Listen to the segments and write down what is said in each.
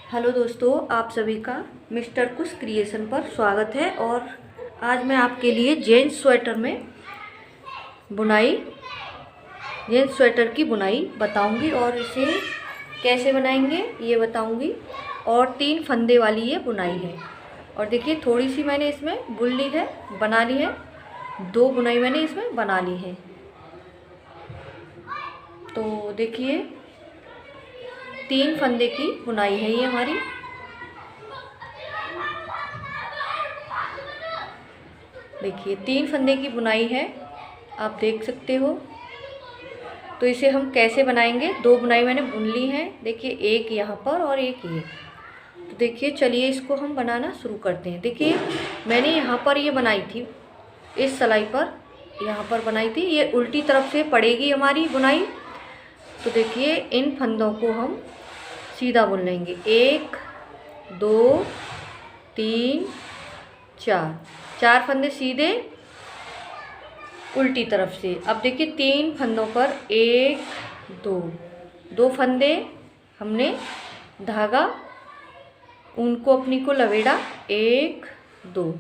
Hello दोस्तों, आप सभी का मिस्टर कुश क्रिएशन पर स्वागत है। और आज मैं आपके लिए जेंट्स स्वेटर में बुनाई जेंट्स स्वेटर की बुनाई बताऊंगी और इसे कैसे बनाएंगे ये बताऊंगी। और 3 फंदे वाली ये बुनाई है। और देखिए, थोड़ी सी मैंने इसमें बुन ली है, बना ली है। 2 बुनाई मैंने इसमें बना ली है। तो देखिए, 3 फंदे की बुनाई है ये हमारी। देखिए, 3 फंदे की बुनाई है, आप देख सकते हो। तो इसे हम कैसे बनाएंगे? 2 बुनाई मैंने बुन ली है। देखिए, एक यहाँ पर और एक ये। तो देखिए, चलिए इसको हम बनाना शुरू करते हैं। देखिए, मैंने यहाँ पर ये बनाई थी, इस सिलाई पर यहाँ पर बनाई थी। ये उल्टी तरफ से पड़ेगी हमारी बुनाई। तो देखिए, इन फंदों को हम सीधा बुन लेंगे। 1 2 3 4 फंदे सीधे उल्टी तरफ से। अब देखिए, 3 फंदों पर 1 2 फंदे हमने धागा उनको अपनी को लवेड़ा। 1 2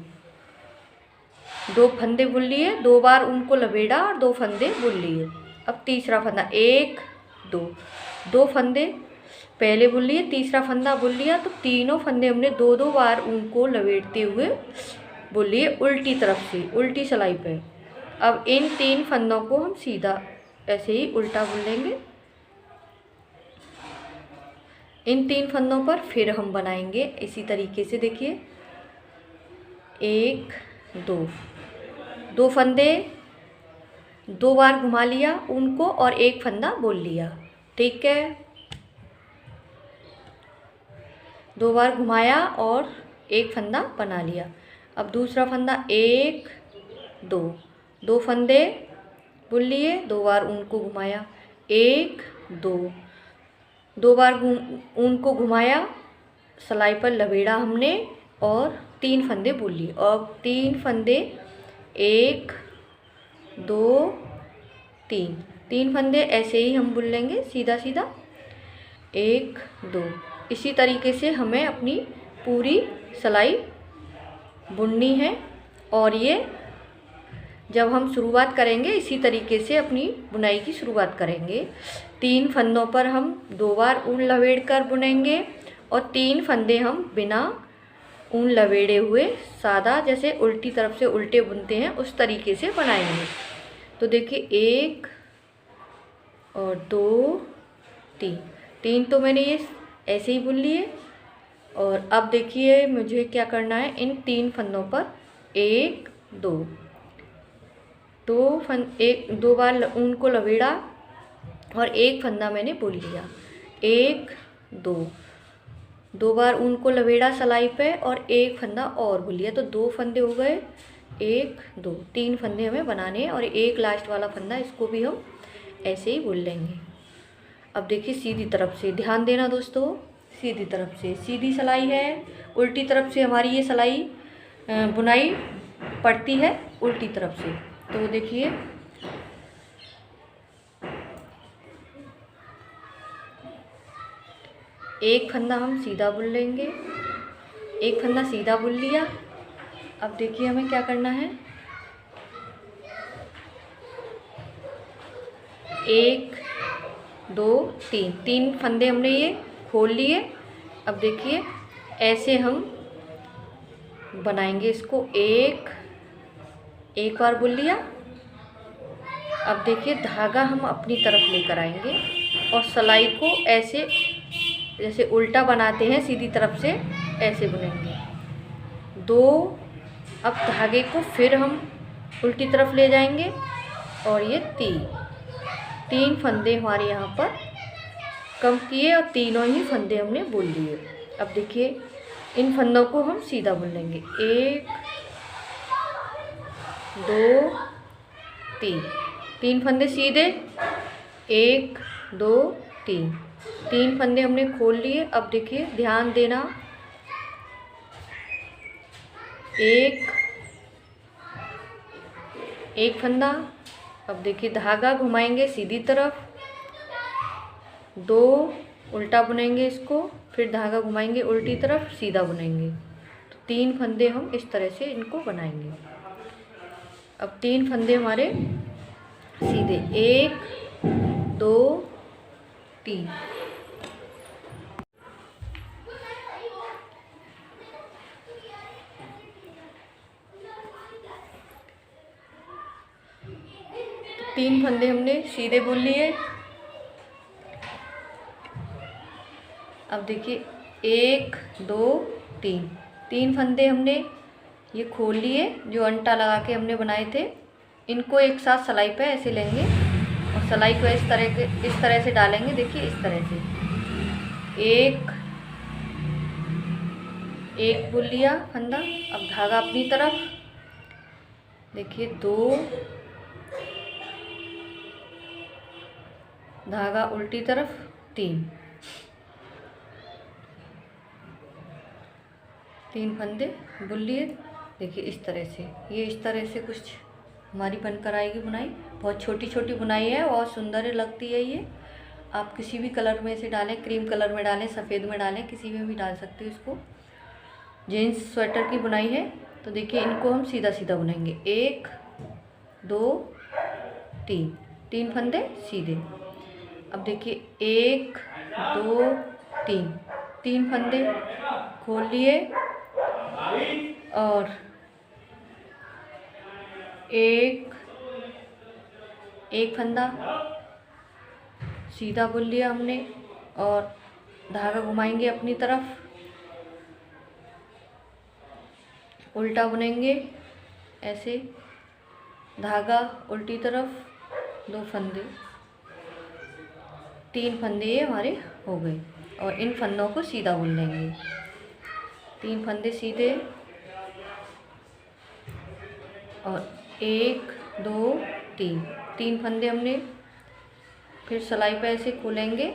फंदे बुन लिए, 2 बार उनको लवेड़ा और 2 फंदे बुन लिए। अब तीसरा फंदा 1 2 फंदे पहले बुन लिए, तीसरा फंदा बुन लिया। तो तीनों फंदे हमने 2 बार उनको लवेटते हुए बुन लिए उल्टी तरफ से, उल्टी सिलाई पे। अब इन 3 फंदों को हम सीधा ऐसे ही उल्टा बुन लेंगे। इन 3 फंदों पर फिर हम बनाएंगे इसी तरीके से। देखिए, 1 2 फंदे 2 बार घुमा लिया उनको और 1 फंदा बुन लिया। ठीक है, 2 बार घुमाया और 1 फंदा बना लिया। अब दूसरा फंदा 1 2 फंदे बुन लिए, 2 बार उनको घुमाया। 1 2 बार उनको घुमाया, सिलाई पर लवेड़ा हमने और 3 फंदे बुन लिए। और 3 फंदे 1 2 3 फंदे ऐसे ही हम बुन लेंगे सीधा सीधा। 1 2 इसी तरीके से हमें अपनी पूरी सिलाई बुननी है। और ये जब हम शुरुआत करेंगे इसी तरीके से अपनी बुनाई की शुरुआत करेंगे। 3 फंदों पर हम 2 बार ऊन लवेड़ कर बुनेंगे और 3 फंदे हम बिना ऊन लवेड़े हुए सादा, जैसे उल्टी तरफ से उल्टे बुनते हैं उस तरीके से बनाएंगे। तो देखिए, 1 और 2 3 तो मैंने ये ऐसे ही बुन लिए। और अब देखिए, मुझे क्या करना है, इन 3 फंदों पर 1 2 बार ऊन को लवेड़ा और 1 फंदा मैंने बुन लिया। 1 2 बार ऊन को लवेड़ा सिलाई पे और 1 फंदा और बुन लिया। तो 2 फंदे हो गए। 1 2 3 फंदे हमें बनाने हैं और 1 लास्ट वाला फंदा, इसको भी हम ऐसे ही बुन लेंगे। अब देखिए, सीधी तरफ से ध्यान देना दोस्तों, सीधी तरफ से सीधी सिलाई है। उल्टी तरफ से हमारी ये सिलाई बुनाई पड़ती है उल्टी तरफ से। तो देखिए, एक फंदा हम सीधा बुन लेंगे, 1 फंदा सीधा बुन लिया। अब देखिए, हमें क्या करना है, 1 2 3 फंदे हमने ये खोल लिए। अब देखिए, ऐसे हम बनाएंगे इसको। एक बार बुन लिया। अब देखिए, धागा हम अपनी तरफ लेकर आएंगे और सिलाई को ऐसे जैसे उल्टा बनाते हैं सीधी तरफ से, ऐसे बुनेंगे। 2 अब धागे को फिर हम उल्टी तरफ ले जाएंगे और ये 3 फंदे हमारे यहाँ पर कम किए और तीनों ही फंदे हमने बुन लिए। अब देखिए, इन फंदों को हम सीधा बुन लेंगे। 1 2 3 फंदे सीधे, 1 2 3 फंदे हमने खोल लिए। अब देखिए, ध्यान देना, 1 फंदा। अब देखिए, धागा घुमाएंगे सीधी तरफ, 2 उल्टा बुनेंगे इसको, फिर धागा घुमाएंगे उल्टी तरफ, सीधा बुनेंगे। तो 3 फंदे हम इस तरह से इनको बनाएंगे। अब 3 फंदे हमारे सीधे, 1 2 3। तीन फंदे हमने सीधे बुन लिए। अब देखिए 1 2 3, 3 फंदे हमने ये खोल लिए जो अंटा लगा के हमने बनाए थे। इनको एक साथ सिलाई पे ऐसे लेंगे और सिलाई को इस तरह से डालेंगे। देखिए इस तरह से एक बुन लिया फंदा। अब धागा अपनी तरफ, देखिए 2, धागा उल्टी तरफ 3 फंदे बुन लिए। देखिए इस तरह से, ये इस तरह से कुछ हमारी बनकर आएगी बुनाई। बहुत छोटी छोटी बुनाई है और सुंदर लगती है ये। आप किसी भी कलर में से डालें, क्रीम कलर में डालें, सफ़ेद में डालें, किसी में भी डाल सकते हो इसको। जीन्स स्वेटर की बुनाई है। तो देखिए इनको हम सीधा सीधा बुनेंगे। 1 2 3, 3 फंदे सीधे। अब देखिए 1 2 3, 3 फंदे खोल लिए और एक फंदा सीधा बुन लिया हमने और धागा घुमाएंगे अपनी तरफ, उल्टा बुनेंगे ऐसे, धागा उल्टी तरफ, 2 फंदे, 3 फंदे ये हमारे हो गए। और इन फंदों को सीधा बुन लेंगे। 3 फंदे सीधे और 1 2 3, 3 फंदे हमने फिर सिलाई पे ऐसे खोलेंगे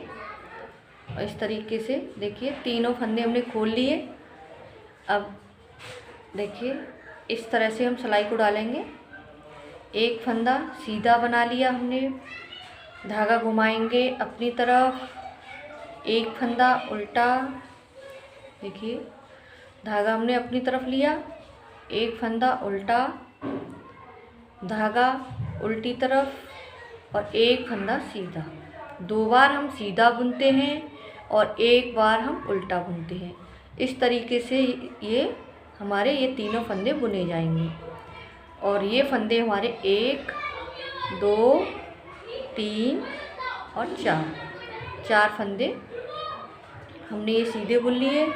और इस तरीके से देखिए तीनों फंदे हमने खोल लिए। अब देखिए इस तरह से हम सिलाई को डालेंगे। एक फंदा सीधा बना लिया हमने, धागा घुमाएंगे अपनी तरफ, एक फंदा उल्टा, देखिए धागा हमने अपनी तरफ लिया, एक फंदा उल्टा, धागा उल्टी तरफ और एक फंदा सीधा। 2 बार हम सीधा बुनते हैं और 1 बार हम उल्टा बुनते हैं। इस तरीके से ये हमारे ये तीनों फंदे बुने जाएंगे। और ये फंदे हमारे 1 2 3 और 4 फंदे हमने ये सीधे बुन लिए।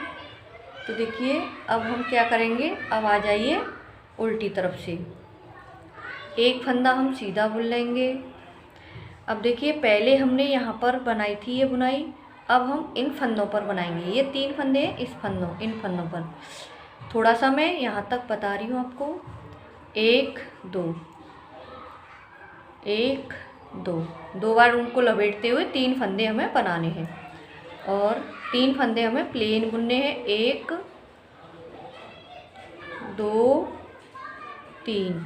तो देखिए अब हम क्या करेंगे, अब आ जाइए उल्टी तरफ से, एक फंदा हम सीधा बुन लेंगे। अब देखिए पहले हमने यहाँ पर बनाई थी ये बुनाई, अब हम इन फंदों पर बनाएंगे। ये 3 फंदे हैं इन फंदों पर। थोड़ा सा मैं यहाँ तक बता रही हूँ आपको। 1 2 1 2, 2 बार उनको लपेटते हुए 3 फंदे हमें बनाने हैं और 3 फंदे हमें प्लेन बुनने हैं। 1 2 3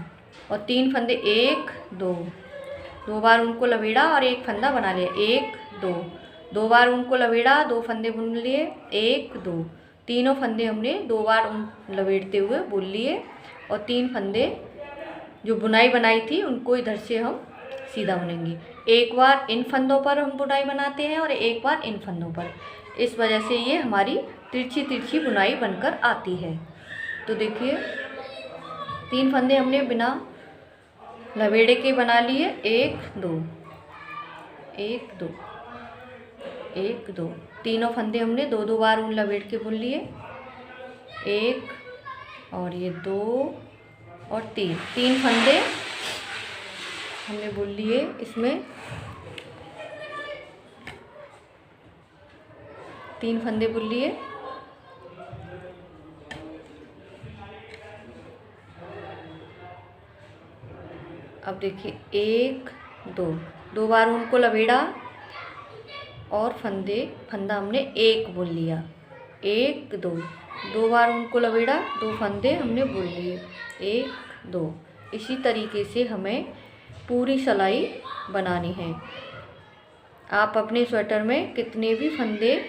और 3 फंदे 1 2, 2 बार उनको लपेटा और एक फंदा बना लिया। 1 2, 2 बार उनको लपेटा, 2 फंदे बुन लिए। 1 2, तीनों फंदे हमने 2 बार उन लपेटते हुए बुन लिए और 3 फंदे जो बुनाई बनाई थी उनको इधर से हम सीधा बुनेंगे। एक बार इन फंदों पर हम बुनाई बनाते हैं और एक बार इन फंदों पर। इस वजह से ये हमारी तिरछी तिरछी बुनाई बनकर आती है। तो देखिए 3 फंदे हमने बिना लपेटे के बना लिए। 1 2 1 2 1 2, तीनों फंदे हमने 2 बार उन लपेट के बुन लिए। 1 और ये 2 और 3 फंदे हमने बुन लिए। इसमें 3 फंदे बुन लिए। अब देखिए 1 2, 2 बार उनको लपेटा और फंदा हमने 1 बुन लिया। 1 2, 2 बार उनको लपेटा, 2 फंदे हमने बुन लिए। 1 2, इसी तरीके से हमें पूरी सिलाई बनानी है। आप अपने स्वेटर में कितने भी फंदे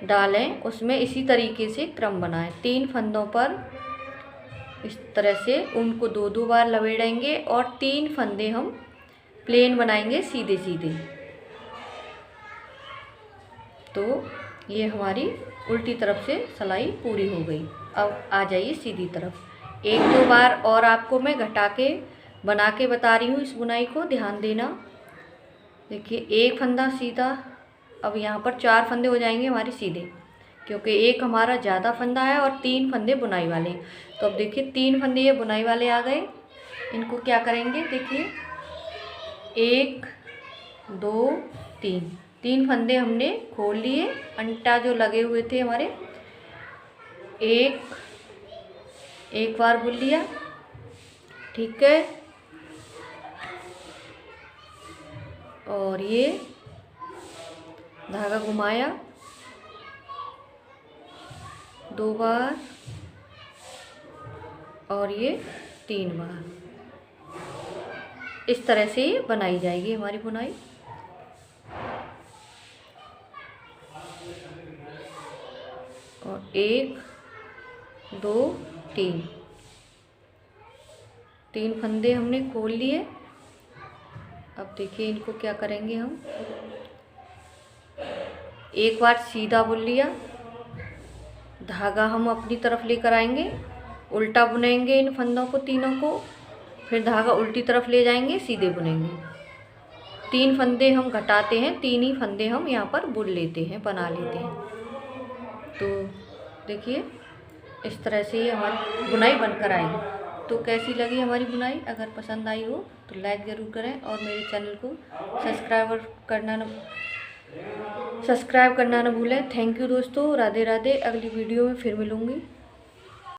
डालें उसमें इसी तरीके से क्रम बनाएं। 3 फंदों पर इस तरह से उनको 2-2 बार लपेटेंगे और 3 फंदे हम प्लेन बनाएंगे सीधे सीधे। तो ये हमारी उल्टी तरफ से सिलाई पूरी हो गई। अब आ जाइए सीधी तरफ। 1-2 बार और आपको मैं घटा के बना के बता रही हूँ इस बुनाई को, ध्यान देना। देखिए 1 फंदा सीधा, अब यहाँ पर 4 फंदे हो जाएंगे हमारे सीधे, क्योंकि 1 हमारा ज़्यादा फंदा है और 3 फंदे बुनाई वाले। तो अब देखिए 3 फंदे ये बुनाई वाले आ गए। इनको क्या करेंगे, देखिए 1 2 3 फंदे हमने खोल लिए, अंटा जो लगे हुए थे हमारे, एक बार बुन लिया, ठीक है। और ये धागा घुमाया 2 बार और ये 3 बार। इस तरह से ये बनाई जाएगी हमारी बुनाई। और 1 2 3 फंदे हमने खोल लिए। अब देखिए इनको क्या करेंगे हम, एक बार सीधा बुन लिया, धागा हम अपनी तरफ लेकर आएंगे, उल्टा बुनेंगे इन फंदों को तीनों को, फिर धागा उल्टी तरफ ले जाएंगे, सीधे बुनेंगे। 3 फंदे हम घटाते हैं, 3 ही फंदे हम यहाँ पर बुन लेते हैं, बना लेते हैं। तो देखिए इस तरह से ये हमारी बुनाई बनकर आएगी। तो कैसी लगी हमारी बुनाई? अगर पसंद आई हो तो लाइक ज़रूर करें और मेरे चैनल को सब्सक्राइब करना ना भूलें। थैंक यू दोस्तों, राधे राधे। अगली वीडियो में फिर मिलूँगी।